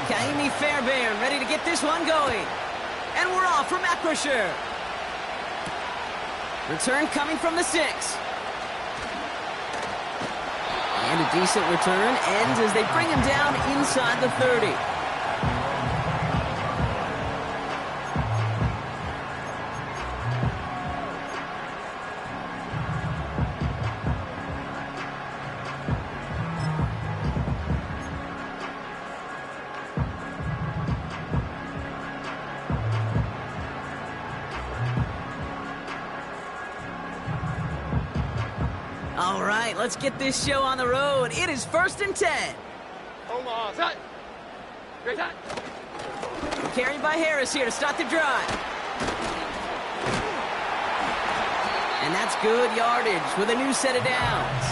Kaimi Fairbairn ready to get this one going. And we're off from Acrisure. Return coming from the 6. And a decent return ends as they bring him down inside the 30. All right, let's get this show on the road. It is 1st and 10. Omaha, set. Great time. Carried by Harris here to start the drive. And that's good yardage with a new set of downs.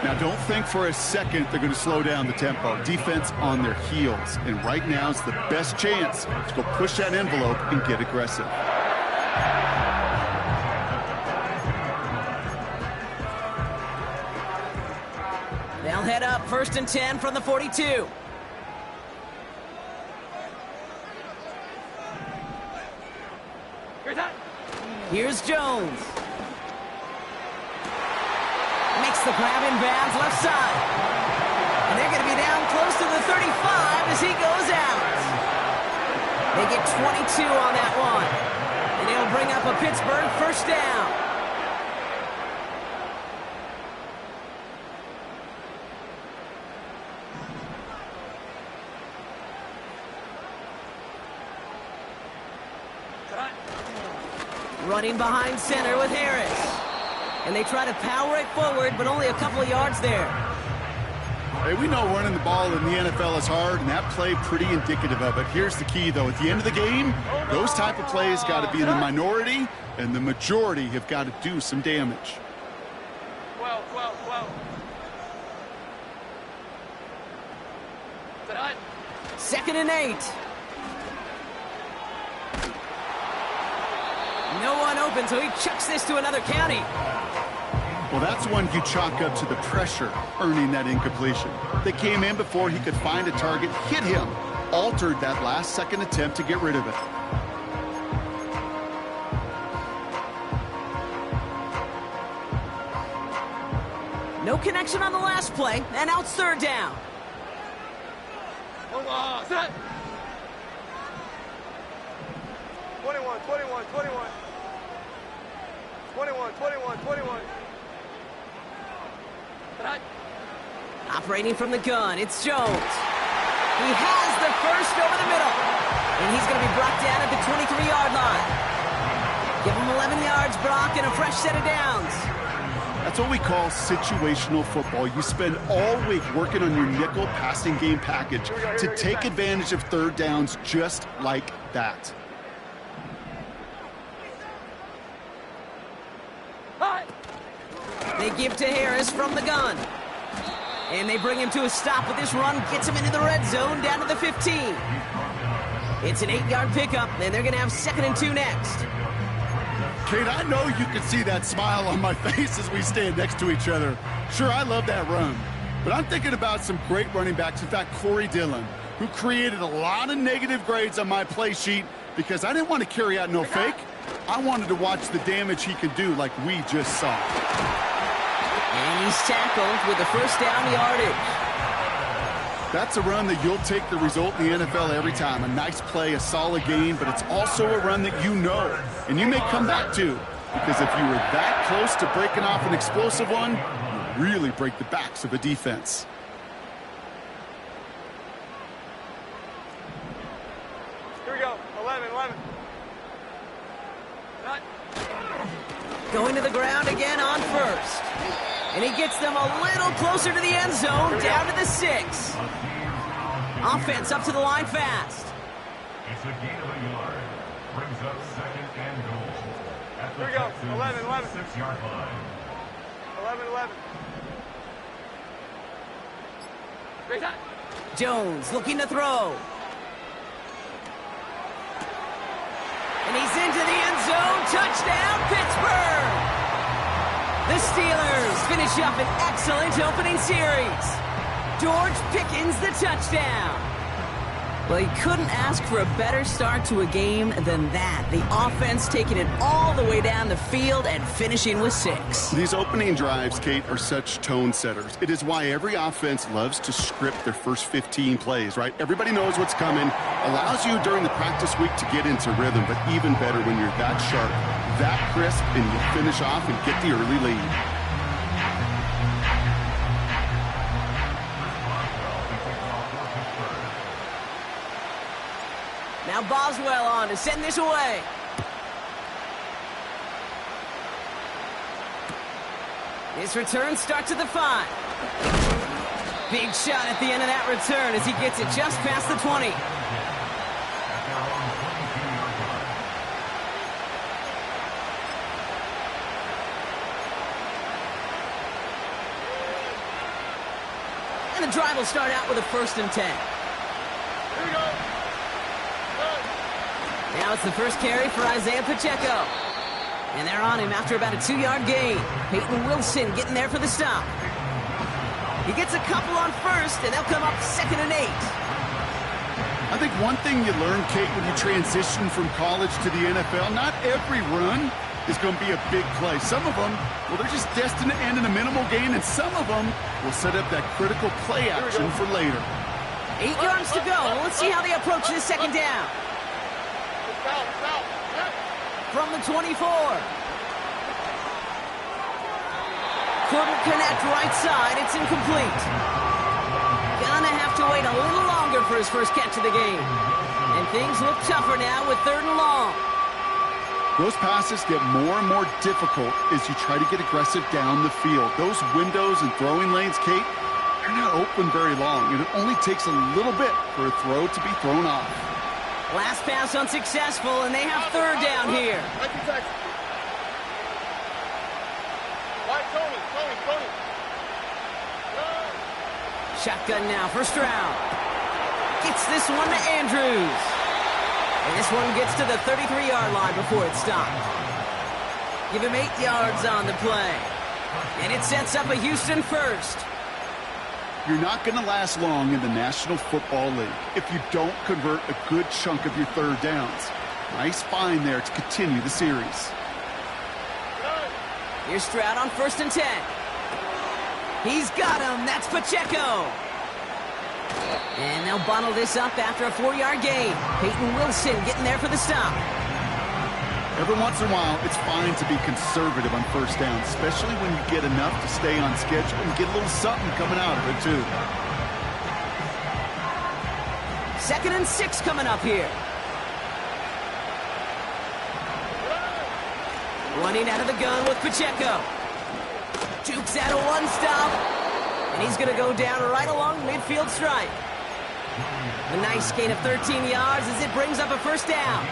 Now, don't think for a second they're going to slow down the tempo. Defense on their heels. And right now is the best chance to go push that envelope and get aggressive. They'll head up 1st and 10 from the 42. Here's Jones. Makes the grab in bounds left side. And they're going to be down close to the 35 as he goes out. They get 22 on that one. And it'll bring up a Pittsburgh 1st down. Running behind center with Harris. And they try to power it forward, but only a couple of yards there. Hey, we know running the ball in the NFL is hard, and that play pretty indicative of it. Here's the key, though. At the end of the game, those type of plays got to be in the minority, and the majority have got to do some damage. 12. 2nd and 8. No one open, so he chucks this to another county. Well, that's one you chalk up to the pressure earning that incompletion. They came in before he could find a target, hit him, altered that last-second attempt to get rid of it. No connection on the last play, and now it's 3rd down. Omaha, set. 21. 21. Operating from the gun, it's Jones. He has the first over the middle. And he's going to be brought down at the 23-yard line. Give him 11 yards, Brock, and a fresh set of downs. That's what we call situational football. You spend all week working on your nickel passing game package to take advantage of 3rd downs just like that. They give to Harris from the gun. And they bring him to a stop with this run. Gets him into the red zone down to the 15. It's an 8-yard pickup, and they're going to have 2nd and 2 next. Kate, I know you can see that smile on my face as we stand next to each other. Sure, I love that run. But I'm thinking about some great running backs. In fact, Corey Dillon, who created a lot of negative grades on my play sheet because I didn't want to carry out no fake. I wanted to watch the damage he could do like we just saw. And he's tackled with the 1st down yardage. That's a run that you'll take the result in the NFL every time. A nice play, a solid game, but it's also a run that you know, and you may come back to. Because if you were that close to breaking off an explosive one, you really break the backs of a defense. Here we go. 11. Going to the ground again on 1st. And he gets them a little closer to the end zone, down to the 6. Offense up to the line fast. It's a gain of a yard. Brings up 2nd and goal. Here we go. 11. 6-yard line. 11. Great time. Jones looking to throw. And he's into the end zone. Touchdown, Pittsburgh! The Steelers finish up an excellent opening series. George Pickens, the touchdown. Well, you couldn't ask for a better start to a game than that. The offense taking it all the way down the field and finishing with 6. These opening drives, Kate, are such tone setters. It is why every offense loves to script their first 15 plays, right? Everybody knows what's coming. Allows you during the practice week to get into rhythm, but even better when you're that sharp, that crisp, and you finish off and get the early lead. Now Boswell on to send this away. His return starts at the 5. Big shot at the end of that return as he gets it just past the 20. And the drive will start out with a 1st and 10. Here we go. Now it's the first carry for Isaiah Pacheco. And they're on him after about a 2-yard gain. Peyton Wilson getting there for the stop. He gets a couple on 1st, and they'll come up 2nd and 8. I think one thing you learn, Kate, when you transition from college to the NFL, not every run is going to be a big play. Some of them, well, they're just destined to end in a minimal gain, and some of them will set up that critical play action for later. 8 yards to go. Let's see how they approach this 2nd down. From the 24. Couldn't connect right side. It's incomplete. Gonna have to wait a little longer for his first catch of the game. And things look tougher now with 3rd and long. Those passes get more and more difficult as you try to get aggressive down the field. Those windows and throwing lanes, Kate, they're not open very long, and it only takes a little bit for a throw to be thrown off. Last pass unsuccessful, and they have 3rd down here. Shotgun now, 1st round. Gets this one to Andrews. And this one gets to the 33-yard line before it stopped. Give him 8 yards on the play. And it sets up a Houston 1st. You're not going to last long in the National Football League if you don't convert a good chunk of your 3rd downs. Nice find there to continue the series. Here's Stroud on 1st and 10. He's got him. That's Pacheco. And they'll bottle this up after a 4-yard gain. Peyton Wilson getting there for the stop. Every once in a while, it's fine to be conservative on 1st down, especially when you get enough to stay on schedule and get a little something coming out of it, too. 2nd and 6 coming up here. Running out of the gun with Pacheco. Jukes out of one stop. And he's going to go down right along the midfield stripe. A nice gain of 13 yards as it brings up a 1st down.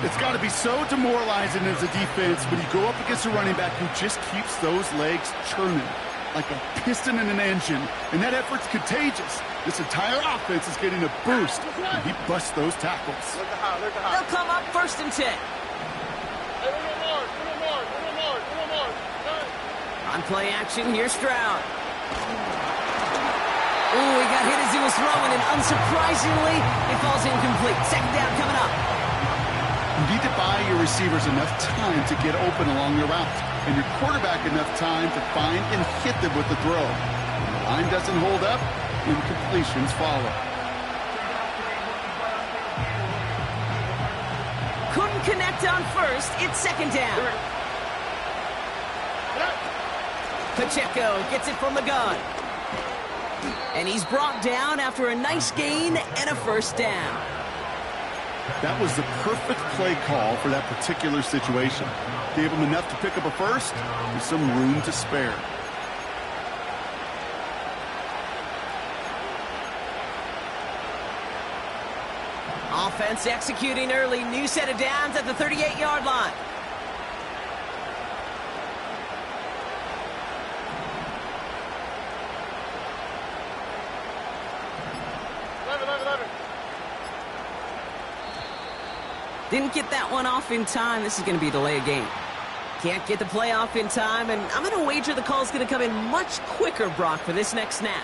It's got to be so demoralizing as a defense when you go up against a running back who just keeps those legs churning like a piston in an engine. And that effort's contagious. This entire offense is getting a boost, and he busts those tackles. They'll come up 1st and 10. On play action, here's Stroud. Ooh, he got hit as he was throwing, and unsurprisingly, it falls incomplete. 2nd down coming up. You need to buy your receivers enough time to get open along the route, and your quarterback enough time to find and hit them with the throw. When the line doesn't hold up, incompletions follow. Couldn't connect on 1st. It's 2nd down. Pacheco gets it from the gun. And he's brought down after a nice gain and a 1st down. That was the perfect play call for that particular situation. Gave him enough to pick up a 1st with some room to spare. Offense executing early. New set of downs at the 38-yard line. Didn't get that one off in time. This is going to be a delay of game. Can't get the play off in time, and I'm going to wager the call's going to come in much quicker, Brock, for this next snap.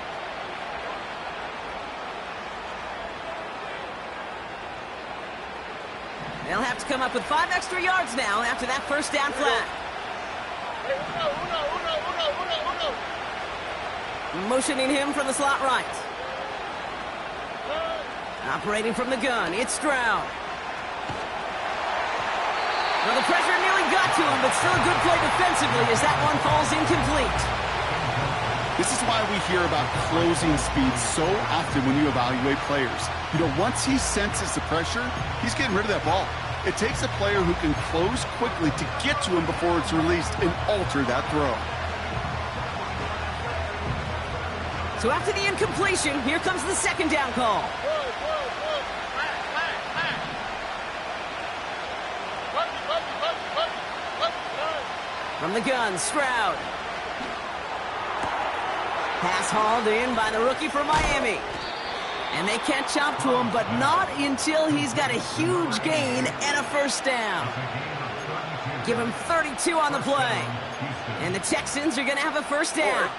They'll have to come up with 5 extra yards now after that first down flag. Motioning him from the slot right. Operating from the gun, it's Stroud. Well, the pressure nearly got to him, but still a good play defensively as that one falls incomplete. This is why we hear about closing speed so often when you evaluate players. You know, once he senses the pressure, he's getting rid of that ball. It takes a player who can close quickly to get to him before it's released and alter that throw. So after the incompletion, here comes the second down call. From the gun, Stroud. Pass hauled in by the rookie from Miami. And they catch up to him, but not until he's got a huge gain and a first down. Give him 32 on the play. And the Texans are going to have a first down.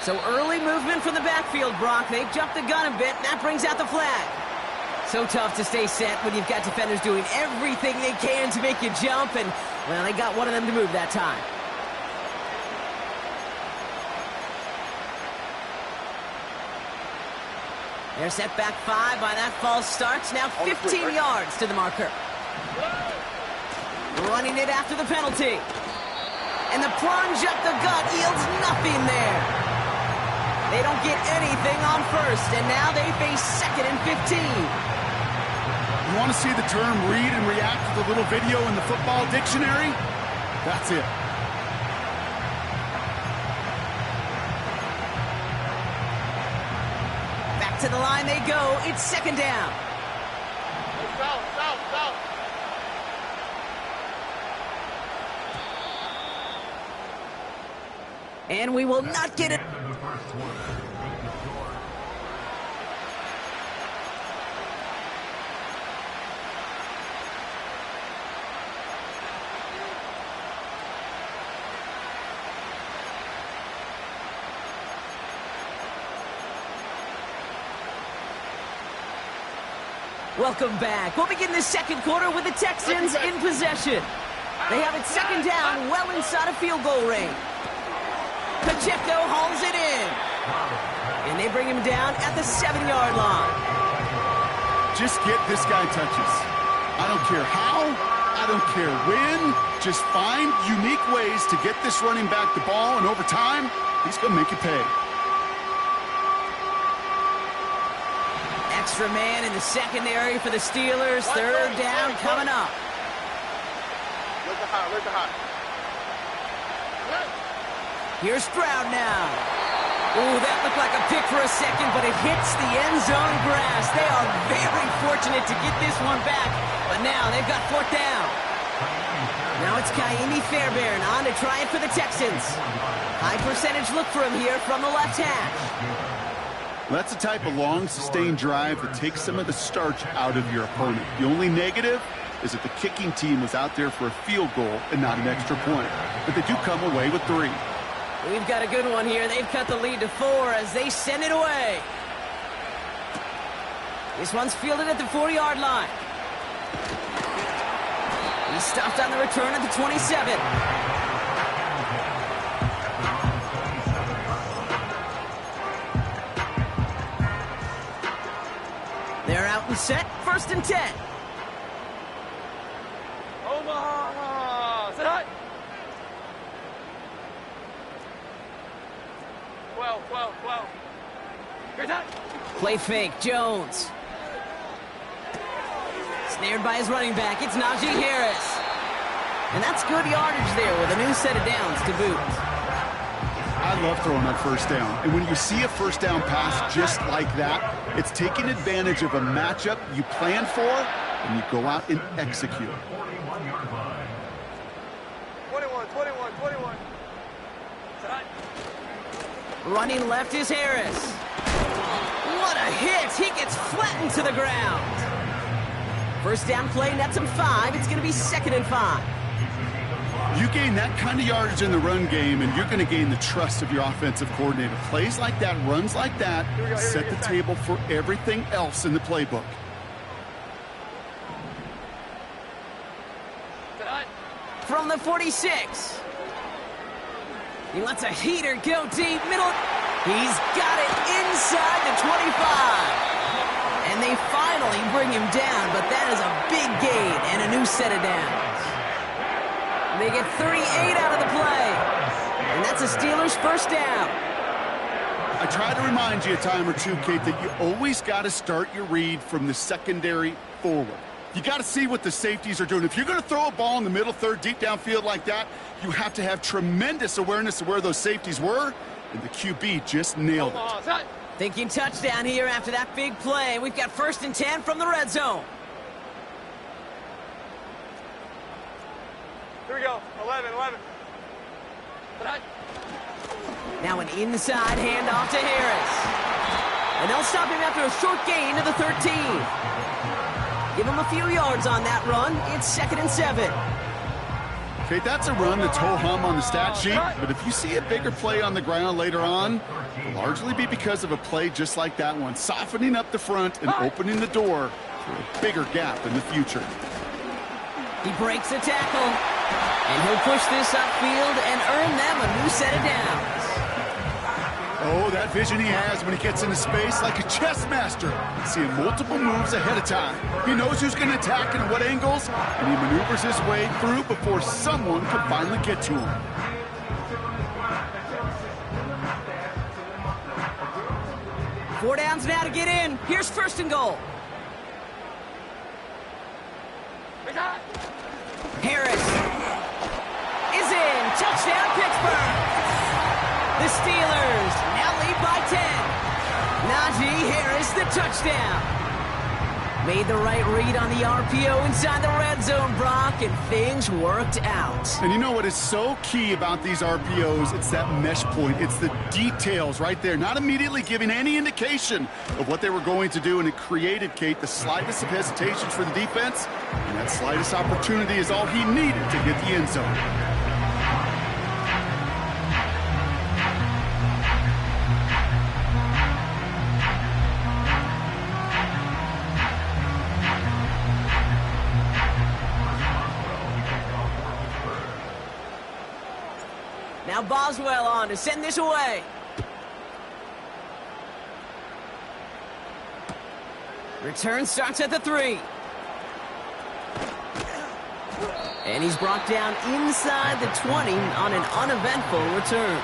So early movement from the backfield, Brock. They've jumped the gun a bit, and that brings out the flag. So tough to stay set when you've got defenders doing everything they can to make you jump, and, well, they got one of them to move that time. They're set back 5 by that false start. Now 15 yards to the marker. Running it after the penalty. And the plunge up the gut yields nothing there. They don't get anything on first, and now they face 2nd and 15. You want to see the term read and react to the little video in the football dictionary? That's it. Back to the line they go. It's second down. South. And we will not get it. Welcome back. We'll begin the second quarter with the Texans in possession. They have it second down, well inside of field goal range. Pacheco hauls it in. And they bring him down at the 7-yard line. Just get this guy touches. I don't care how, I don't care when. Just find unique ways to get this running back the ball, and over time, he's going to make you pay. Extra man in the secondary for the Steelers. Third down coming up. Where's the hot? Here's Stroud now. Ooh, that looked like a pick for a second, but it hits the end zone grass. They are very fortunate to get this one back, but now they've got 4th down. Now it's Ka'imi Fairbairn on to try it for the Texans. High percentage look for him here from the left hash. That's the type of long, sustained drive that takes some of the starch out of your opponent. The only negative is that the kicking team was out there for a field goal and not an extra point. But they do come away with 3. We've got a good one here. They've cut the lead to 4 as they send it away. This one's fielded at the 4-yard line. He's stopped on the return at the 27. They're out and set. 1st and 10. Omaha! Sit high! 12. Here's that. Play fake. Jones. Snared by his running back. It's Najee Harris. And that's good yardage there with a new set of downs to boot. I love throwing on 1st down. And when you see a 1st down pass just like that, it's taking advantage of a matchup you plan for, and you go out and execute. 21. Running left is Harris. What a hit! He gets flattened to the ground. 1st down play nets him 5. It's going to be 2nd and 5. You gain that kind of yardage in the run game, and you're going to gain the trust of your offensive coordinator. Plays like that, runs like that, set the table for everything else in the playbook. From the 46. He lets a heater go deep. Middle. He's got it inside the 25. And they finally bring him down, but that is a big gain and a new set of downs. They get 38 out of the play. And that's a Steelers first down. I try to remind you a time or two, Kate, that you always got to start your read from the secondary forward. You got to see what the safeties are doing. If you're going to throw a ball in the middle third, deep downfield like that, you have to have tremendous awareness of where those safeties were, and the QB just nailed it. Thinking touchdown here after that big play. We've got 1st and 10 from the red zone. Here we go. 11. Now an inside handoff to Harris. And they'll stop him after a short gain to the 13. Give him a few yards on that run. It's 2nd and 7. Okay, that's a run that's ho-hum on the stat sheet, but if you see a bigger play on the ground later on, it'll largely be because of a play just like that one, softening up the front and opening the door for a bigger gap in the future. He breaks a tackle, and he'll push this upfield and earn them a new set of downs. Oh, that vision he has when he gets into space like a chess master, seeing multiple moves ahead of time. He knows who's going to attack and at what angles, and he maneuvers his way through before someone can finally get to him. Four downs now to get in. Here's 1st and goal. Harris is in. Touchdown, Pittsburgh. The Steelers now lead by 10. Najee Harris, the touchdown. Made the right read on the RPO inside the red zone, Brock, and things worked out. And you know what is so key about these RPOs? It's that mesh point. It's the details right there. Not immediately giving any indication of what they were going to do, and it created, Kate, the slightest of hesitations for the defense. And that slightest opportunity is all he needed to hit the end zone. Now Boswell on to send this away. Return starts at the 3. And he's brought down inside the 20 on an uneventful return.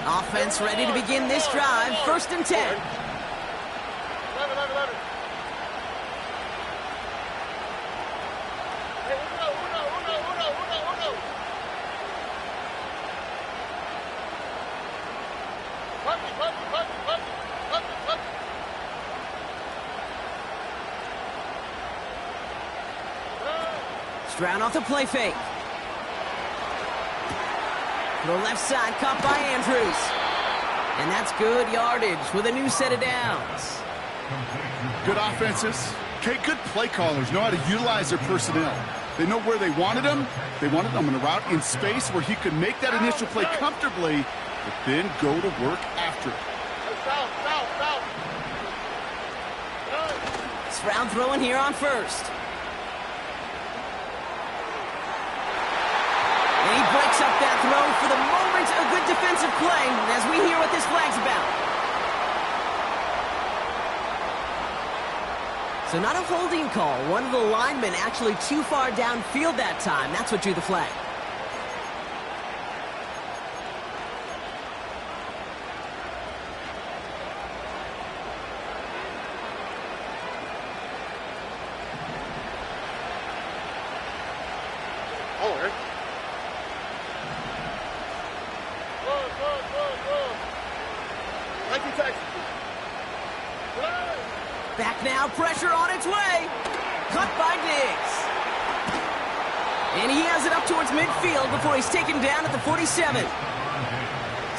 Offense ready to begin this drive. 1st and 10. 11. Stroud off the play fake. The left side caught by Andrews. And that's good yardage with a new set of downs. Good offenses. Okay, good play callers know how to utilize their personnel. They know where they wanted him. They wanted him in a route in space where he could make that initial play comfortably, but then go to work after it. Stroud throwing here on 1st. And he breaks up that throw for the moment. A good defensive play as we hear what this flag's about. So not a holding call. One of the linemen actually too far downfield that time. That's what drew the flag. Back now, pressure on its way. Cut by Diggs. And he has it up towards midfield before he's taken down at the 47.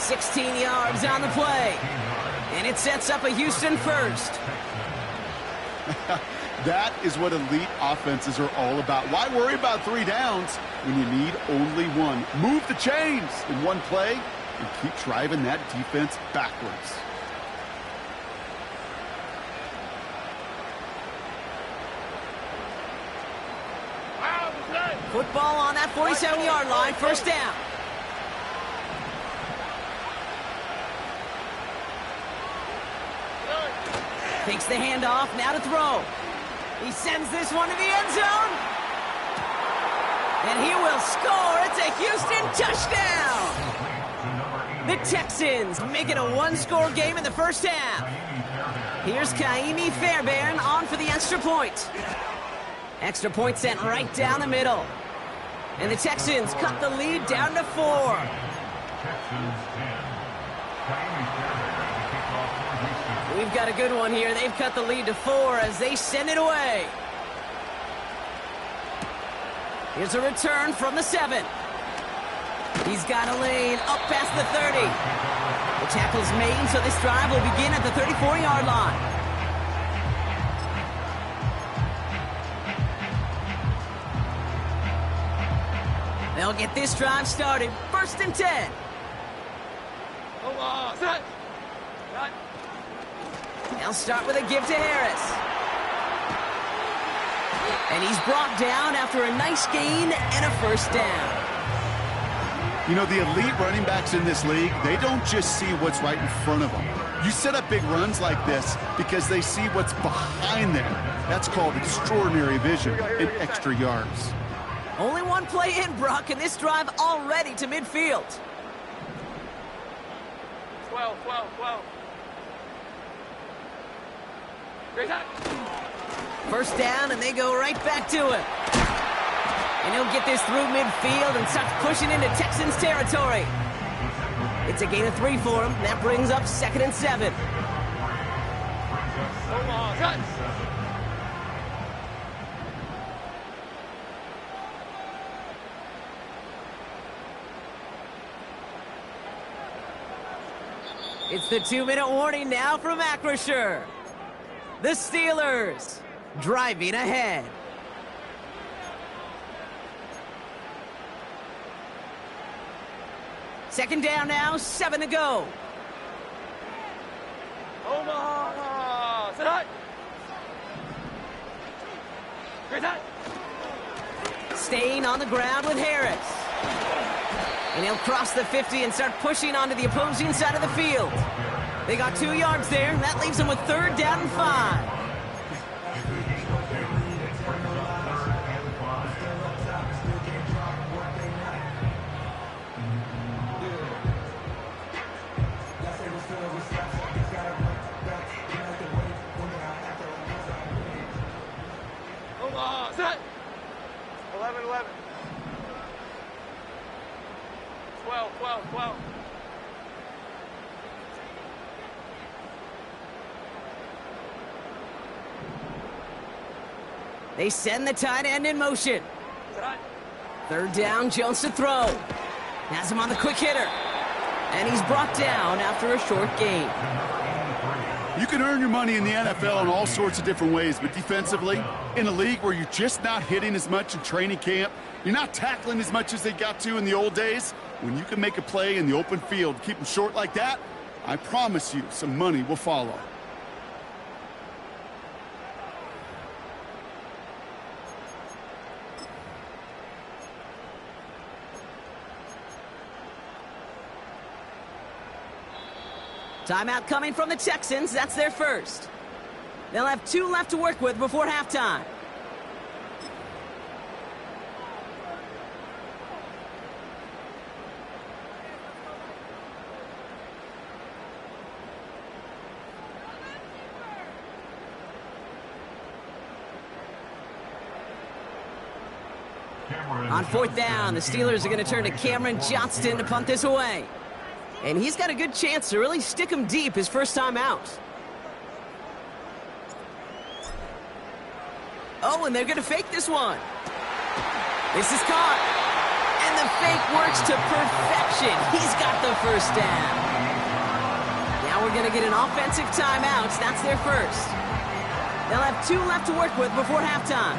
16 yards on the play. And it sets up a Houston first. That is what elite offenses are all about. Why worry about 3 downs when you need only 1? Move the chains in one play and keep driving that defense backwards. Football on that 47-yard line, first down. Takes the handoff, now to throw. He sends this one to the end zone. And he will score. It's a Houston touchdown. The Texans make it a 1-score game in the first half. Here's Kaimi Fairbairn on for the extra point. Extra point sent right down the middle. And the Texans cut the lead down to 4. We've got a good one here. They've cut the lead to 4 as they send it away. Here's a return from the 7. He's got a lane up past the 30. The tackle's made, so this drive will begin at the 34-yard line. They'll get this drive started. 1st and 10. Set. They'll start with a give to Harris. And he's brought down after a nice gain and a first down. You know, the elite running backs in this league, they don't just see what's right in front of them. You set up big runs like this because they see what's behind them. That's called extraordinary vision and extra yards. Only one play in, Brock, and this drive already to midfield. 12. First down, and they go right back to him. And he'll get this through midfield and starts pushing into Texans territory. It's a gain of 3 for him. That brings up 2nd and 7. Cut. It's the 2-minute warning now from Acrisure. The Steelers driving ahead. Second down now, 7 to go. Omaha. Sit high. Great high. Staying on the ground with Harris. And he'll cross the 50 and start pushing onto the opposing side of the field. They got 2 yards there, and that leaves them with 3rd down and 5. Omaha. Set. 11. 12. They send the tight end in motion. Sit high. 3rd down, Jones to throw. Has him on the quick hitter. And he's brought down after a short gain. You can earn your money in the NFL in all sorts of different ways, but defensively, in a league where you're just not hitting as much in training camp, you're not tackling as much as they got to in the old days, when you can make a play in the open field, keep them short like that, I promise you some money will follow. Timeout coming from the Texans. That's their first. They'll have 2 left to work with before halftime. On 4th down, the Steelers are going to turn to Cameron Johnston to punt this away. And he's got a good chance to really stick him deep his first time out. Oh, and they're going to fake this one. This is caught. And the fake works to perfection. He's got the first down. Now we're going to get an offensive timeout. That's their first. They'll have 2 left to work with before halftime.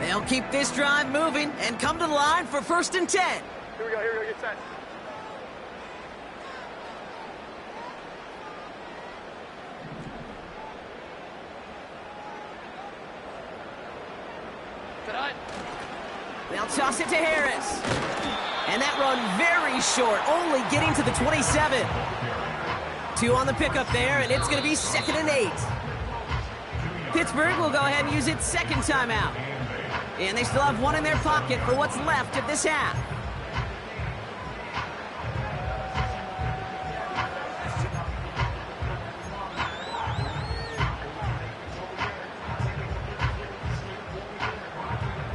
They'll keep this drive moving and come to the line for 1st and 10. Here we go, get set. Tonight. They'll toss it to Harris. And that run very short, only getting to the 27. 2 on the pickup there, and it's going to be 2nd and 8. Pittsburgh will go ahead and use its 2nd timeout. And they still have 1 in their pocket for what's left of this half.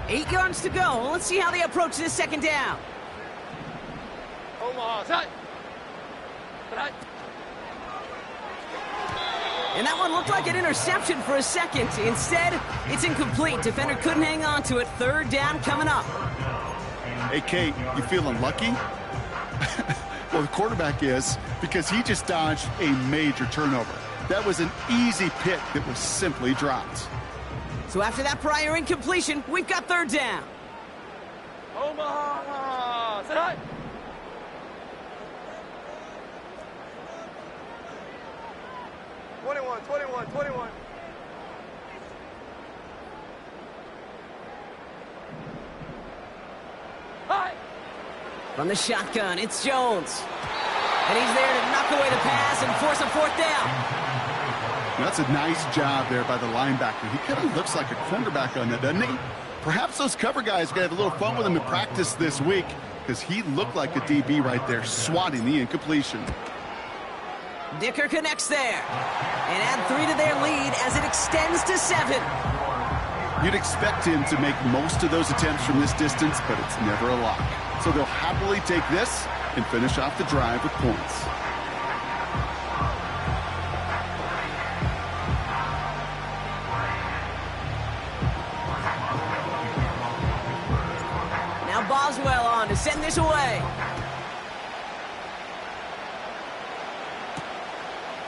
Eight yards to go. Let's see how they approach this 2nd down. Omaha, tonight. And that one looked like an interception for a second. Instead, it's incomplete. Defender couldn't hang on to it. 3rd down coming up. Hey, Kate, you feeling lucky? Well, the quarterback is, because he just dodged a major turnover. That was an easy pick that was simply dropped. So after that prior incompletion, we've got 3rd down. Omaha, tonight. Twenty-one. Hi. From the shotgun, it's Jones. And he's there to knock away the pass and force a 4th down. That's a nice job there by the linebacker. He kind of looks like a cornerback on that, doesn't he? Perhaps those cover guys are going to have a little fun with him in practice this week, because he looked like a DB right there, swatting the incompletion. Dicker connects there. And add 3 to their lead as it extends to 7. You'd expect him to make most of those attempts from this distance, but it's never a lock. So they'll happily take this and finish off the drive with points. Now Boswell on to send this away.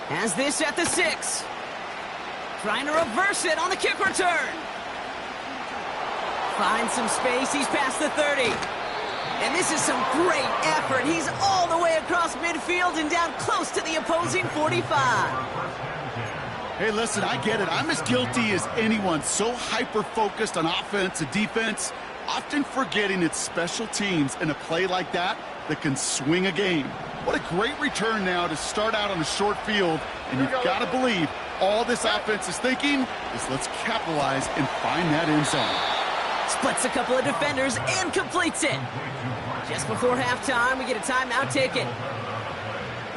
Has this at the 6. Trying to reverse it on the kick return. Finds some space. He's past the 30. And this is some great effort. He's all the way across midfield and down close to the opposing 45. Hey, listen, I get it. I'm as guilty as anyone. So hyper-focused on offense and defense, often forgetting it's special teams in a play like that can swing a game. What a great return now to start out on a short field. And you've got to believe all this offense is thinking is let's capitalize and find that end zone. Splits a couple of defenders and completes it. Just before halftime, we get a timeout taken.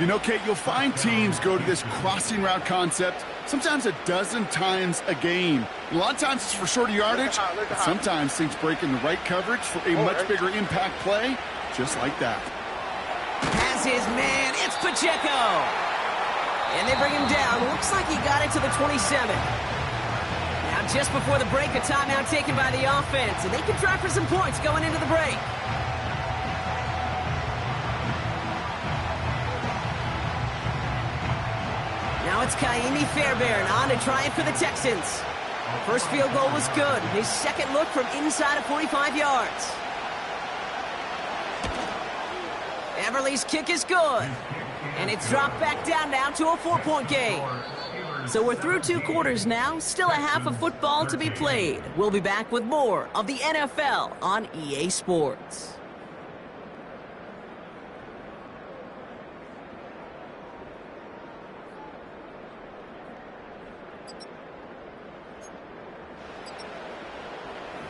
You know, Kate, you'll find teams go to this crossing route concept sometimes a dozen times a game. A lot of times it's for shorter yardage, but sometimes things break in the right coverage for a much bigger impact play, just like that. Has his man, it's Pacheco. And they bring him down. Looks like he got it to the 27. Now, just before the break, a timeout taken by the offense, and they can try for some points going into the break. Now it's Kaimi Fairbairn on to try it for the Texans. First field goal was good. His second look from inside of 45 yards. Everly's kick is good. And it's dropped back down now to a 4-point game. So we're through 2 quarters now. Still a half of football to be played. We'll be back with more of the NFL on EA Sports.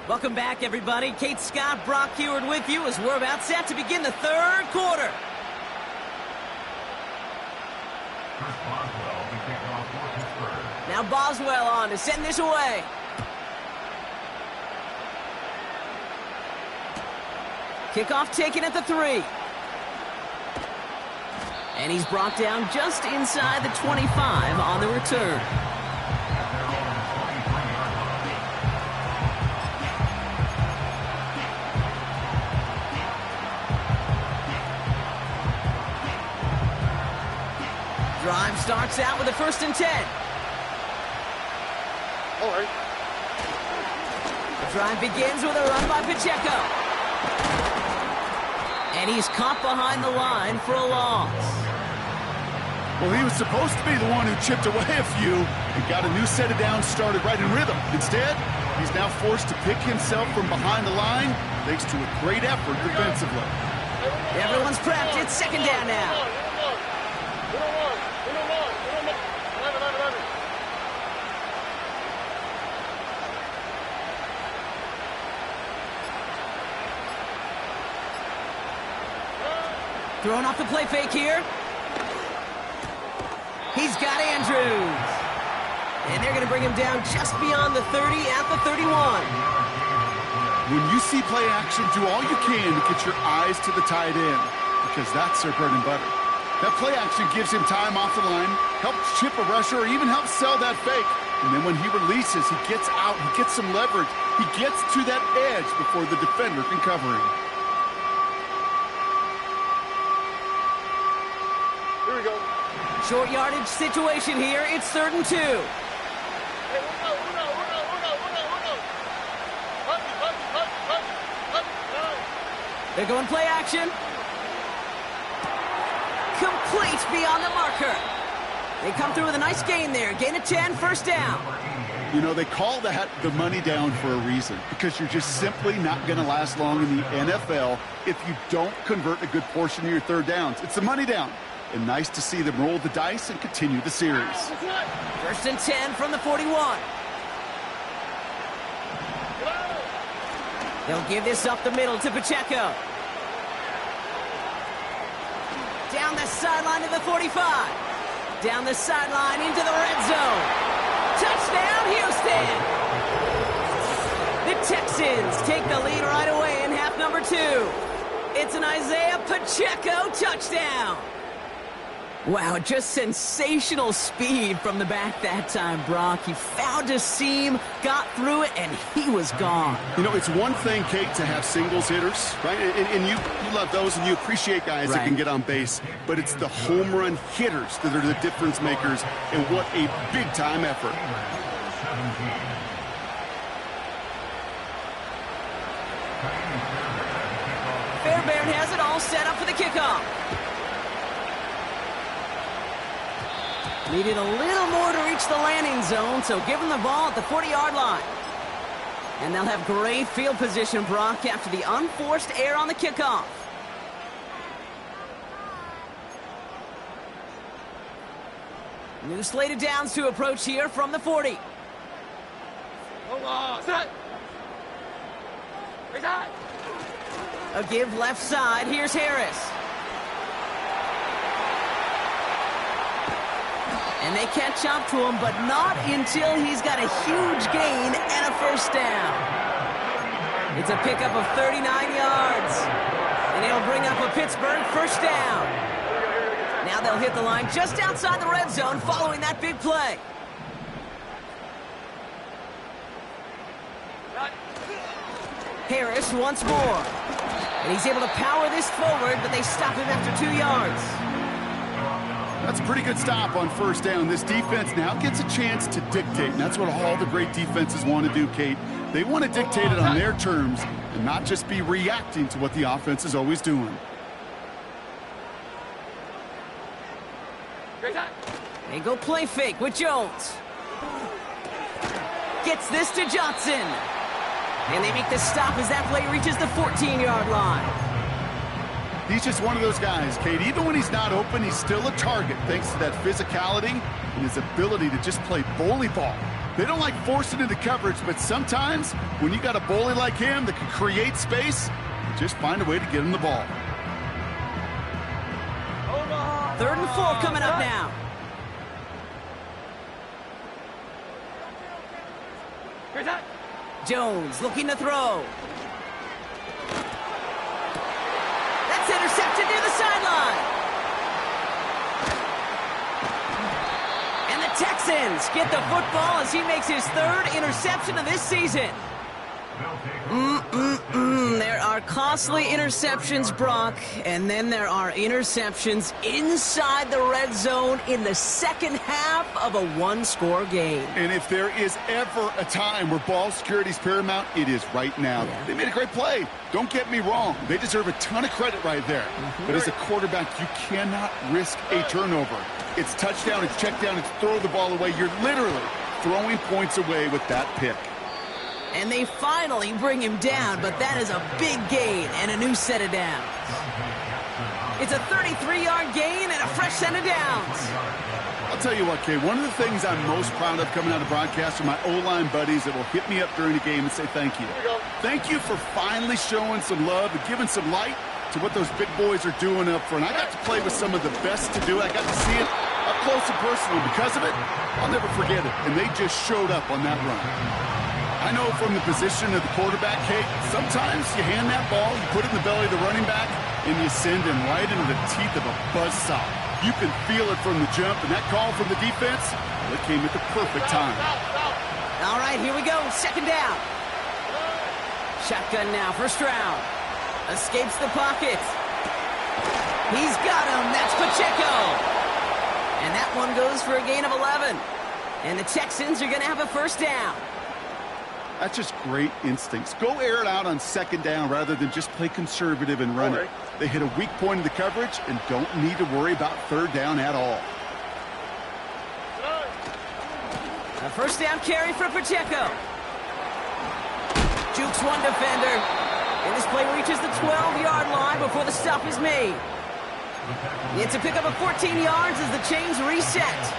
Welcome back, everybody. Kate Scott, Brock Heward with you as we're about set to begin the 3rd quarter. Now Boswell on to send this away. Kickoff taken at the 3. And he's brought down just inside the 25 on the return. Drive starts out with a 1st and 10. All right. The drive begins with a run by Pacheco. And he's caught behind the line for a loss. Well, he was supposed to be the one who chipped away a few and got a new set of downs started right in rhythm. Instead, he's now forced to pick himself from behind the line thanks to a great effort defensively. Everyone's prepped. It's 2nd down now. Throwing off the play fake here. He's got Andrews. And they're going to bring him down just beyond the 30 at the 31. When you see play action, do all you can to get your eyes to the tight end, because that's their bread and butter. That play action gives him time off the line, helps chip a rusher, or even helps sell that fake. And then when he releases, he gets out, he gets some leverage. He gets to that edge before the defender can cover him. Here we go. Short yardage situation here. It's 3rd and 2. They're going play action. Complete beyond the marker. They come through with a nice gain there. Gain of 10, 1st down. You know, they call that the money down for a reason, because you're just simply not going to last long in the NFL if you don't convert a good portion of your 3rd downs. It's the money down. And nice to see them roll the dice and continue the series. 1st and 10 from the 41. They'll give this up the middle to Pacheco. Down the sideline to the 45. Down the sideline into the red zone. Touchdown, Houston! The Texans take the lead right away in half number 2. It's an Isaiah Pacheco touchdown. Wow, just sensational speed from the back that time, Brock. He found a seam, got through it, and he was gone. You know, it's one thing, Kate, to have singles hitters, right? And you love those, and you appreciate guys that can get on base. But it's the home run hitters that are the difference makers, and what a big-time effort. Fairbairn has it all set up for the kickoff. Needed a little more to reach the landing zone, so give them the ball at the 40-yard line. And they'll have great field position, Brock, after the unforced error on the kickoff. New slate of downs to approach here from the 40. Hold on. Set. Reset. A give left side. Here's Harris. And they catch up to him, but not until he's got a huge gain and a 1st down. It's a pickup of 39 yards. And it'll bring up a Pittsburgh 1st down. Now they'll hit the line just outside the red zone following that big play. Harris once more. And he's able to power this forward, but they stop him after 2 yards. That's a pretty good stop on 1st down. This defense now gets a chance to dictate, and that's what all the great defenses want to do, Kate. They want to dictate it on their terms and not just be reacting to what the offense is always doing. They go play fake with Jones. Gets this to Johnson. And they make the stop as that play reaches the 14-yard line. He's just one of those guys, Kate. Even when he's not open, he's still a target thanks to that physicality and his ability to just play bully ball. They don't like forcing into coverage, but sometimes when you got a bully like him that can create space, you just find a way to get him the ball. 3rd and 4 coming up now. Jones looking to throw. That's intercepted near the sideline. And the Texans get the football as he makes his 3rd interception of this season. They're There are costly interceptions, Brock, and then there are interceptions inside the red zone in the second half of a one-score game. And if there is ever a time where ball security is paramount, it is right now. Yeah. They made a great play. Don't get me wrong. They deserve a ton of credit right there. But as a quarterback, you cannot risk a turnover. It's touchdown, it's check down, it's throw the ball away. You're literally throwing points away with that pick. And they finally bring him down, but that is a big gain and a new set of downs. It's a 33-yard gain and a fresh set of downs. I'll tell you what, Kay, one of the things I'm most proud of coming out of broadcast are my O-line buddies that will hit me up during the game and say thank you. Thank you for finally showing some love and giving some light to what those big boys are doing up front. I got to play with some of the best to do it. I got to see it up close and personal. Because of it, I'll never forget it. And they just showed up on that run. I know from the position of the quarterback, Kate, sometimes you hand that ball, you put it in the belly of the running back, and you send him right into the teeth of a buzzsaw. You can feel it from the jump, and that call from the defense, well, it came at the perfect time. All right, here we go. Second down. Shotgun now, first round. Escapes the pocket. He's got him. That's Pacheco. And that one goes for a gain of 11. And the Texans are going to have a first down. That's just great instincts. Go air it out on second down rather than just play conservative and run it. They hit a weak point in the coverage and don't need to worry about third down at all. A first down carry for Pacheco. Jukes one defender. And this play reaches the 12-yard line before the stop is made. It's a pickup of 14 yards as the chains reset.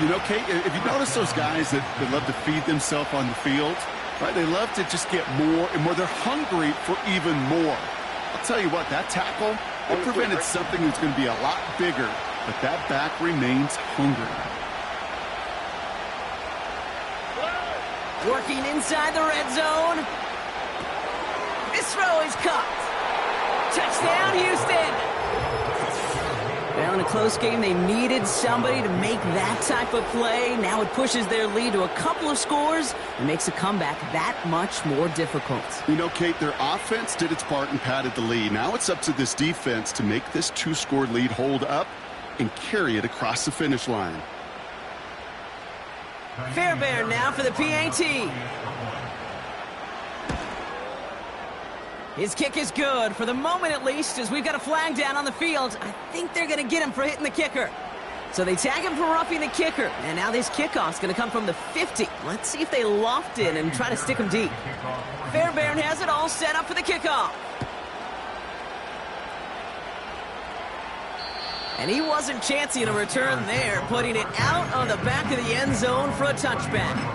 You know, Kate, if you notice those guys that love to feed themselves on the field, right? They love to just get more and more. They're hungry for even more. I'll tell you what, that tackle, it prevented something that's going to be a lot bigger, but that back remains hungry. Working inside the red zone. This throw is caught. Touchdown, Houston. Well, in a close game, they needed somebody to make that type of play. Now it pushes their lead to a couple of scores and makes a comeback that much more difficult. You know, Kate, their offense did its part and padded the lead. Now it's up to this defense to make this two-score lead hold up and carry it across the finish line. Fairbairn now for the PAT. His kick is good, for the moment at least, as we've got a flag down on the field. I think they're going to get him for hitting the kicker. So they tag him for roughing the kicker, and now this kickoff's going to come from the 50. Let's see if they loft it and try to stick him deep. Fairbairn has it all set up for the kickoff. And he wasn't chancing a return there, putting it out on the back of the end zone for a touchback.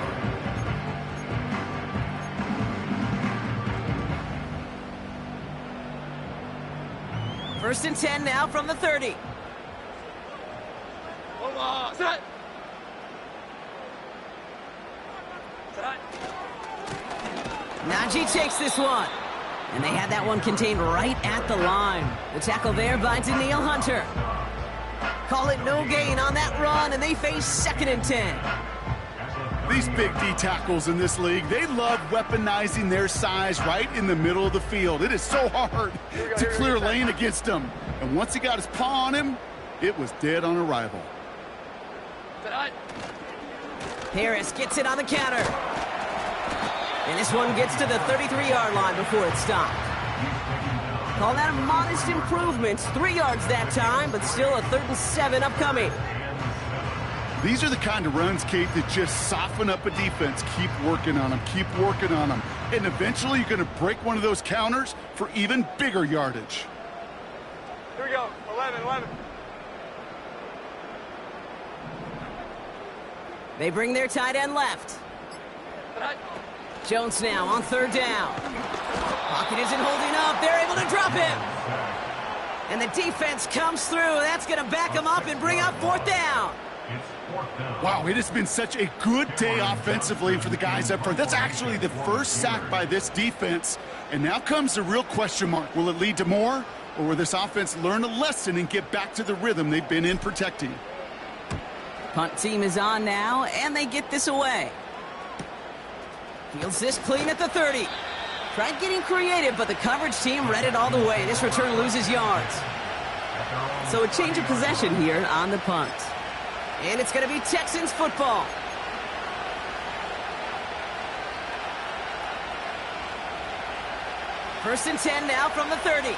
First and 10 now from the 30. Set. Najee takes this one. And they had that one contained right at the line. The tackle there by Danielle Hunter. Call it no gain on that run, and they face second and 10. These big D tackles in this league, they love weaponizing their size right in the middle of the field. It is so hard to clear lane against them. And once he got his paw on him, it was dead on arrival. Harris gets it on the counter. And this one gets to the 33-yard line before it's stopped. Call that a modest improvement. 3 yards that time, but still a 3rd and 7 upcoming. These are the kind of runs, Kate, that just soften up a defense. Keep working on them. Keep working on them. And eventually you're going to break one of those counters for even bigger yardage. Here we go. 11. They bring their tight end left. Jones now on 3rd down. Pocket isn't holding up. They're able to drop him. And the defense comes through. That's going to back him up and bring up 4th down. Wow, it has been such a good day offensively for the guys up front. That's actually the first sack by this defense. And now comes the real question mark. Will it lead to more? Or will this offense learn a lesson and get back to the rhythm they've been in protecting? Punt team is on now, and they get this away. Fields this clean at the 30. Tried getting creative, but the coverage team read it all the way. This return loses yards. So a change of possession here on the punt. And it's going to be Texans football. First and 10 now from the 30.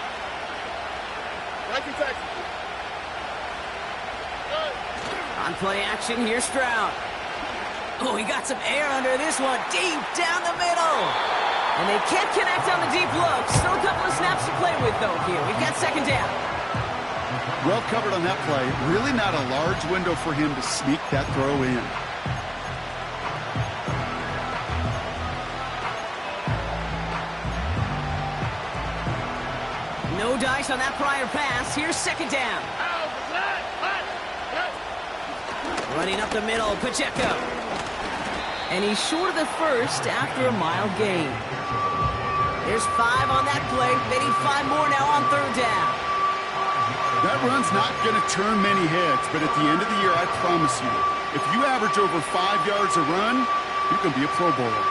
Thank you, Texas. On play action, here's Stroud. Oh, he got some air under this one, deep down the middle. And they can't connect on the deep look. Still a couple of snaps to play with, though, here. We've got second down. Well covered on that play. Really not a large window for him to sneak that throw in. No dice on that prior pass. Here's second down. Running up the middle, Pacheco. And he's short of the first after a mile gain. There's 5 on that play. They need 5 more now on third down. That run's not going to turn many heads, but at the end of the year, I promise you, if you average over 5 yards a run, you can be a Pro Bowler.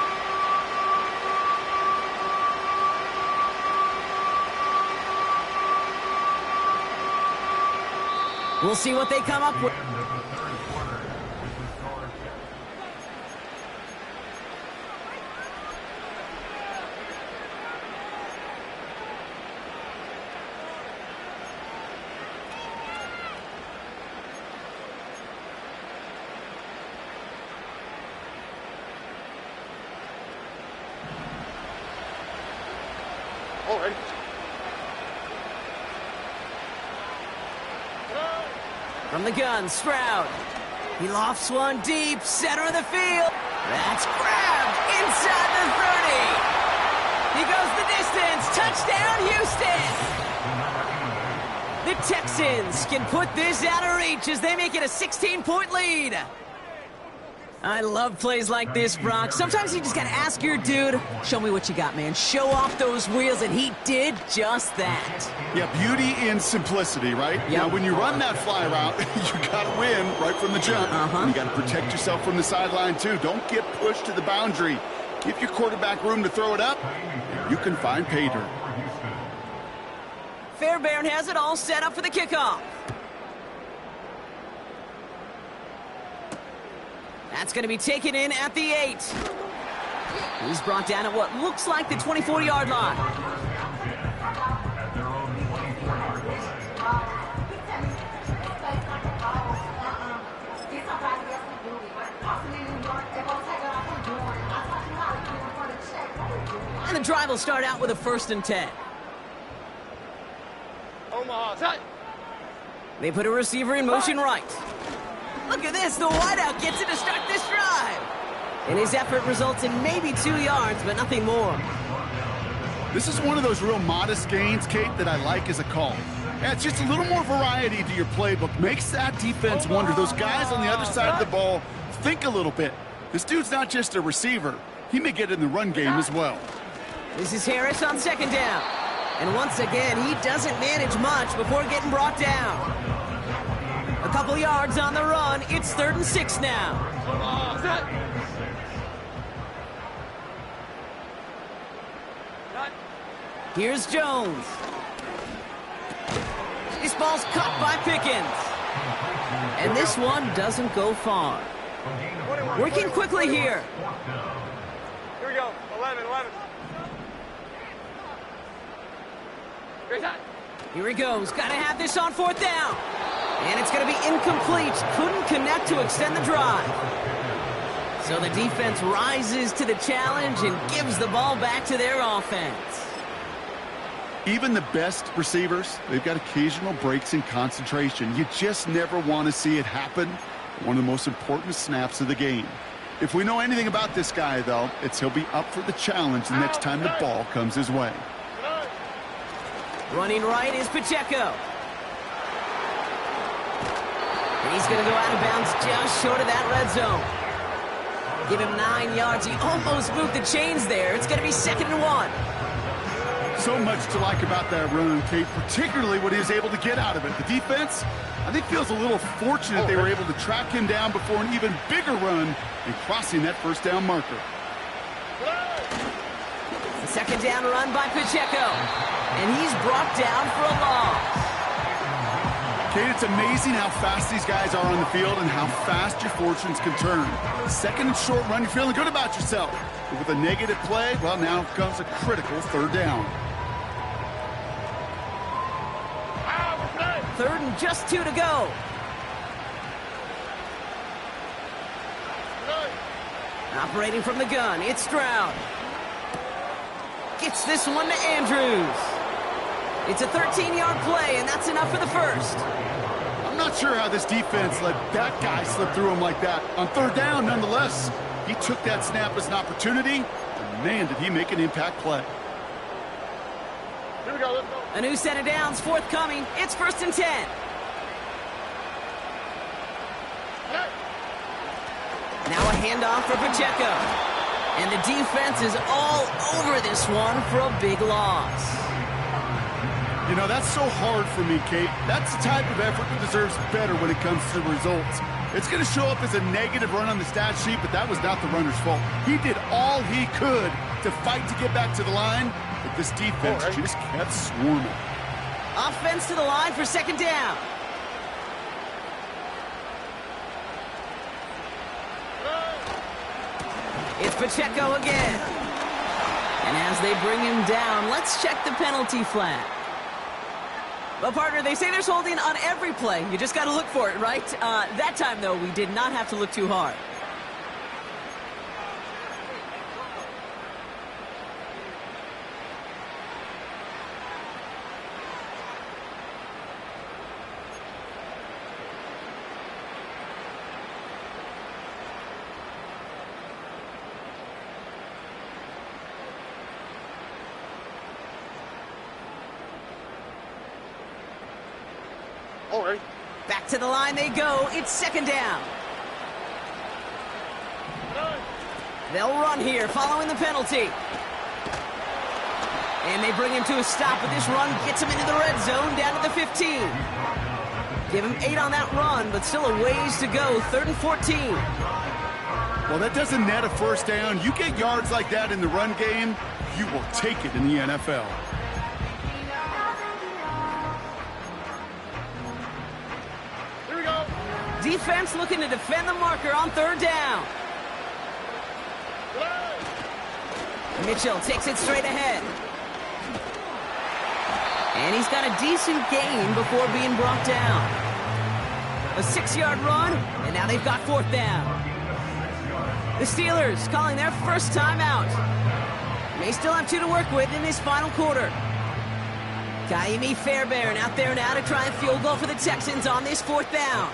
We'll see what they come up with. Oh, ready? From the gun, Stroud. He lofts one deep, center of the field. That's grabbed inside the 30. He goes the distance. Touchdown, Houston. The Texans can put this out of reach as they make it a 16-point lead. I love plays like this, Brock. Sometimes you just got to ask your dude, show me what you got, man. Show off those wheels, and he did just that. Yeah, beauty in simplicity, right? Yep. Now, when you run that fly route, you got to win right from the jump. And you got to protect yourself from the sideline, too. Don't get pushed to the boundary. Give your quarterback room to throw it up, and you can find pay dirt. Fairbairn has it all set up for the kickoff. That's going to be taken in at the 8. He's brought down at what looks like the 24-yard line. At their own 24-yard line. And the drive will start out with a 1st and 10. Omaha, set. They put a receiver in motion right. Look at this, the wideout gets it to start this drive. And his effort results in maybe 2 yards, but nothing more. This is one of those real modest gains, Kate, that I like as a call. Yeah, it's just a little more variety to your playbook. Makes that defense wonder. Those guys on the other side of the ball think a little bit. This dude's not just a receiver. He may get in the run game as well. This is Harris on second down. And once again, he doesn't manage much before getting brought down. A couple yards on the run. It's 3rd and 6 now. Omaha, set. Here's Jones. This ball's cut by Pickens. And this one doesn't go far. Working quickly here. Here we go. 11. Here he goes. Got to have this on 4th down. And it's going to be incomplete. Couldn't connect to extend the drive. So the defense rises to the challenge and gives the ball back to their offense. Even the best receivers, they've got occasional breaks in concentration. You just never want to see it happen. One of the most important snaps of the game. If we know anything about this guy, though, it's he'll be up for the challenge the next time the ball comes his way. Running right is Pacheco. And he's going to go out of bounds just short of that red zone. Give him 9 yards. He almost moved the chains there. It's going to be 2nd and 1. So much to like about that run, Kate, particularly what he was able to get out of it. The defense, I think, feels a little fortunate they were able to track him down before an even bigger run and crossing that 1st down marker. Second down run by Pacheco. And he's brought down for a loss. Kate, it's amazing how fast these guys are on the field and how fast your fortunes can turn. Second and short run, you're feeling good about yourself. But with a negative play, well, now comes a critical third down. Third and just 2 to go. Operating from the gun, it's Stroud. Gets this one to Andrews. It's a 13-yard play, and that's enough for the first. I'm not sure how this defense let that guy slip through him like that. On third down, nonetheless, he took that snap as an opportunity, and man, did he make an impact play. Here we go, let's go. A new set of downs forthcoming. It's 1st and 10. Now a handoff for Pacheco. And the defense is all over this one for a big loss. You know, that's so hard for me, Kate. That's the type of effort that deserves better when it comes to the results. It's going to show up as a negative run on the stat sheet, but that was not the runner's fault. He did all he could to fight to get back to the line, but this defense just kept swarming. Offense to the line for second down. It's Pacheco again. And as they bring him down, let's check the penalty flag. Well, partner, they say there's holding on every play. You just got to look for it, right? That time, though, we did not have to look too hard. All right. Back to the line they go. It's second down. They'll run here following the penalty. And they bring him to a stop, but this run gets him into the red zone down to the 15. Give him 8 on that run, but still a ways to go. 3rd and 14. Well, that doesn't net a first down. You get yards like that in the run game, you will take it in the NFL. Defense looking to defend the marker on 3rd down. Mitchell takes it straight ahead. And he's got a decent gain before being brought down. A 6-yard run, and now they've got 4th down. The Steelers calling their first timeout. May still have 2 to work with in this final quarter. Kaimi Fairbairn out there now to try and field goal for the Texans on this 4th down.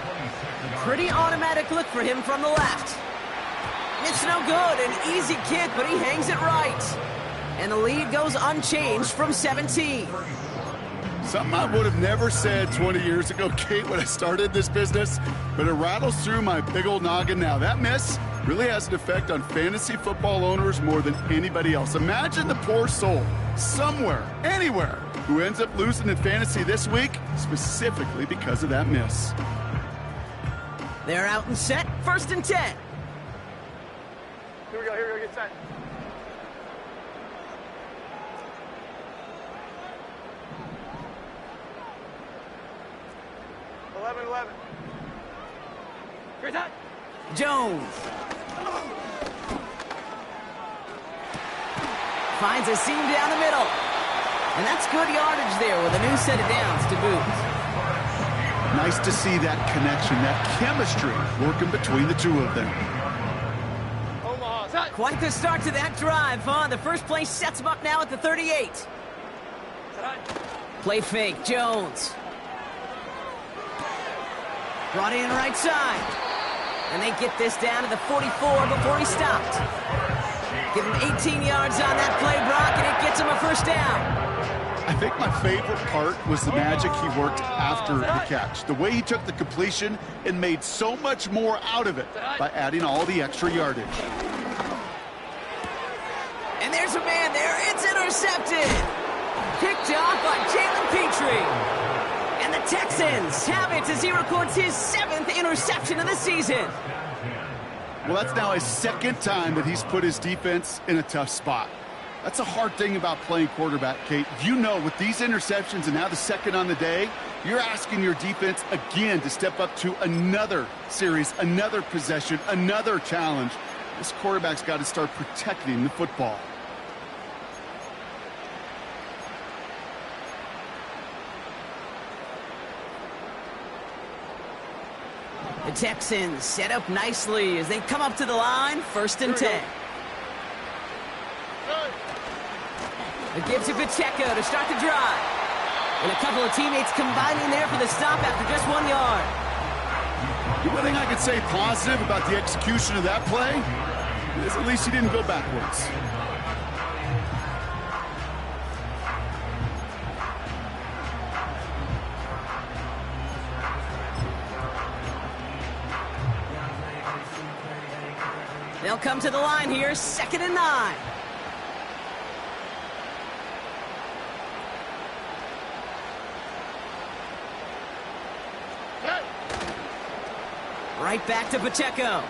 Pretty automatic look for him from the left. It's no good, an easy kick, but he hangs it right. And the lead goes unchanged from 17. Something I would have never said 20 years ago, Kate, when I started this business, but it rattles through my big old noggin now. That miss really has an effect on fantasy football owners more than anybody else. Imagine the poor soul somewhere, anywhere, who ends up losing in fantasy this week, specifically because of that miss. They're out and set, 1st and 10. Here we go, get set. Great time. Jones. Finds a seam down the middle. And that's good yardage there with a new set of downs to boot. Nice to see that connection, that chemistry working between the two of them. Omaha, set. Quite the start to that drive, huh? The first play sets him up now at the 38. Play fake, Jones. Brought in right side. And they get this down to the 44 before he stopped. Give him 18 yards on that play, Brock, and it gets him a first down. I think my favorite part was the magic he worked after the catch. The way he took the completion and made so much more out of it by adding all the extra yardage. And there's a man there. It's intercepted. Picked off by Jalen Petrie. And the Texans have it as he records his 7th interception of the season. Well, that's now his 2nd time that he's put his defense in a tough spot. That's a hard thing about playing quarterback, Kate. You know, with these interceptions and now the second on the day, you're asking your defense again to step up to another series, another possession, another challenge. This quarterback's got to start protecting the football. The Texans set up nicely as they come up to the line, 1st and 10. It gives to Pacheco to start the drive. And a couple of teammates combining there for the stop after just 1 yard. The one thing I could say positive about the execution of that play is at least he didn't go backwards. They'll come to the line here, 2nd and 9. Right back to Pacheco.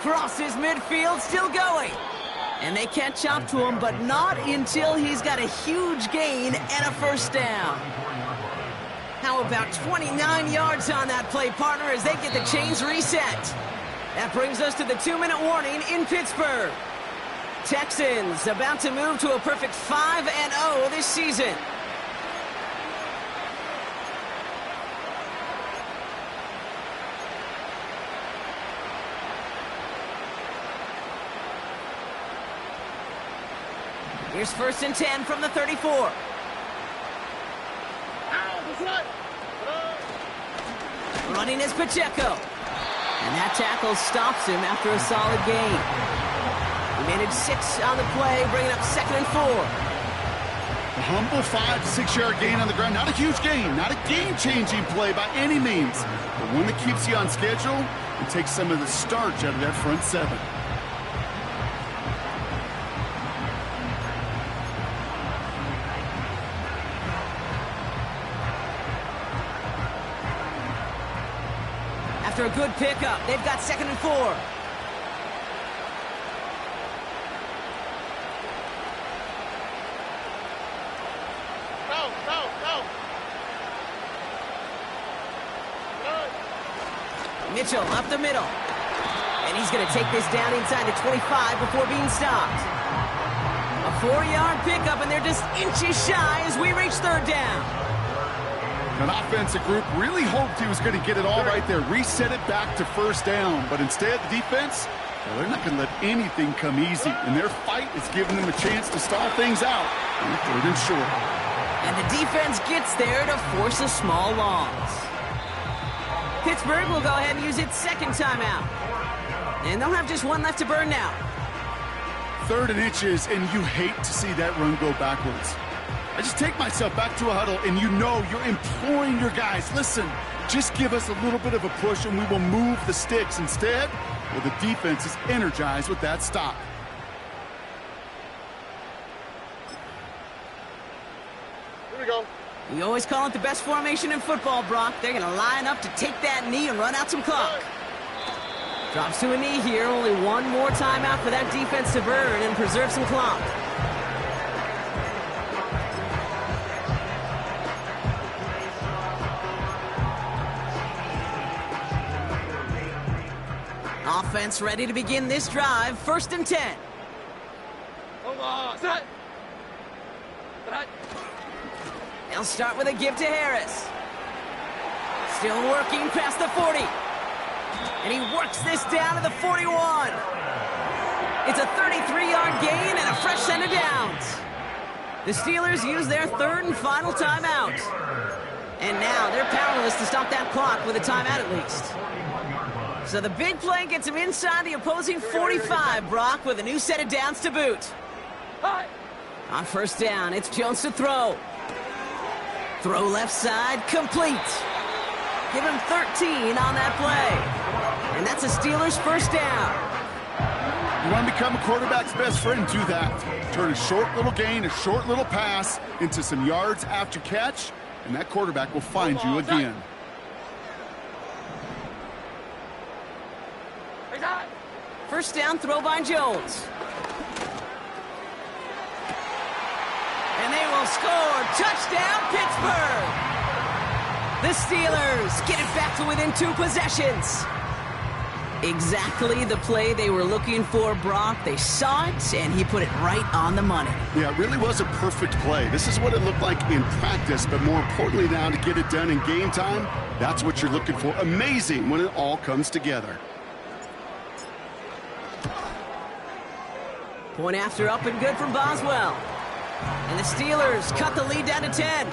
Crosses midfield, still going. And they catch up to him, but not until he's got a huge gain and a 1st down. How about 29 yards on that play, partner, as they get the chains reset. That brings us to the 2-minute warning in Pittsburgh. Texans about to move to a perfect 5-0 this season. Here's 1st and 10 from the 34. Running is Pacheco. And that tackle stops him after a solid gain. He managed 6 on the play, bringing up 2nd and 4. A humble 5 to 6 yard gain on the ground. Not a huge gain, not a game-changing play by any means, but one that keeps you on schedule and takes some of the starch out of that front 7. After a good pickup, they've got 2nd and 4. Mitchell up the middle. And he's going to take this down inside the 25 before being stopped. A 4-yard pickup, and they're just inches shy as we reach 3rd down. An offensive group really hoped he was going to get it all right there, reset it back to 1st down. But instead, the defense, well, they're not going to let anything come easy. And their fight is giving them a chance to stall things out on 3rd and short. And the defense gets there to force a small loss. Pittsburgh will go ahead and use its 2nd timeout. And they'll have just 1 left to burn now. 3rd and inches, and you hate to see that run go backwards. I just take myself back to a huddle, and you know you're imploring your guys, listen, just give us a little bit of a push and we will move the sticks. Instead, well, the defense is energized with that stop. Here we go. We always call it the best formation in football, Brock. They're going to line up to take that knee and run out some clock. Drops to a knee here. Only 1 more timeout for that defense to burn and preserve some clock. Offense ready to begin this drive. 1st and 10. Omaha, set. They'll start with a give to Harris. Still working past the 40. And he works this down to the 41. It's a 33-yard gain and a fresh set of downs. The Steelers use their 3rd and final timeout. And now they're powerless to stop that clock with a timeout at least. So the big play gets him inside the opposing 45, Brock, with a new set of downs to boot. On 1st down, it's Jones to throw. Throw left side, complete. Give him 13 on that play. And that's a Steelers 1st down. You want to become a quarterback's best friend, do that. Turn a short little gain, a short little pass into some yards after catch, and that quarterback will find you again. First down, throw by Jones. score! Touchdown, Pittsburgh! The Steelers get it back to within 2 possessions. Exactly the play they were looking for, Brock. They saw it, and he put it right on the money. Yeah, it really was a perfect play. This is what it looked like in practice, but more importantly now to get it done in game time, that's what you're looking for. Amazing when it all comes together. Point after up and good from Boswell. And the Steelers cut the lead down to 10.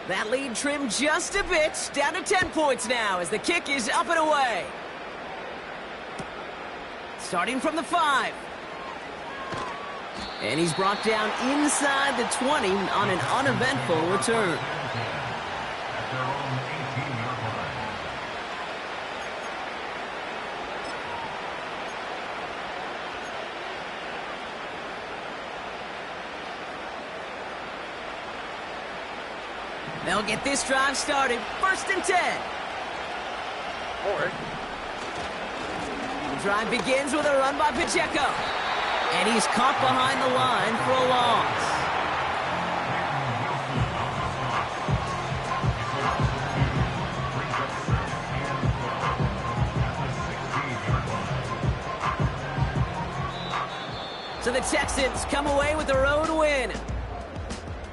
That lead trimmed just a bit, down to 10 points now as the kick is up and away. Starting from the 5. And he's brought down inside the 20 on an uneventful return. At their own 18-yard line. They'll get this drive started. 1st and 10. All right. The drive begins with a run by Pacheco. And he's caught behind the line for a loss. So the Texans come away with a road win.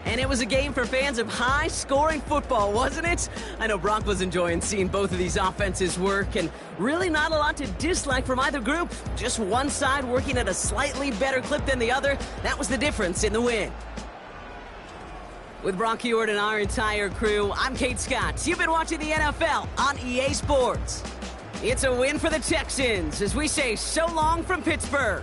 And it was a game for fans of high-scoring football, wasn't it? I know Brock was enjoying seeing both of these offenses work, and really not a lot to dislike from either group. Just one side working at a slightly better clip than the other. That was the difference in the win. With Brock Huard and our entire crew, I'm Kate Scott. You've been watching the NFL on EA Sports. It's a win for the Texans as we say so long from Pittsburgh.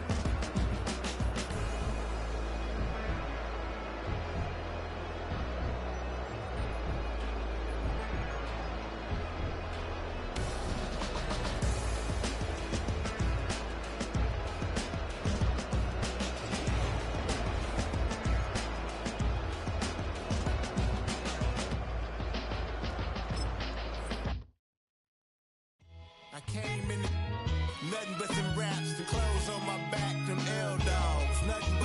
I came in nothing but some raps to close.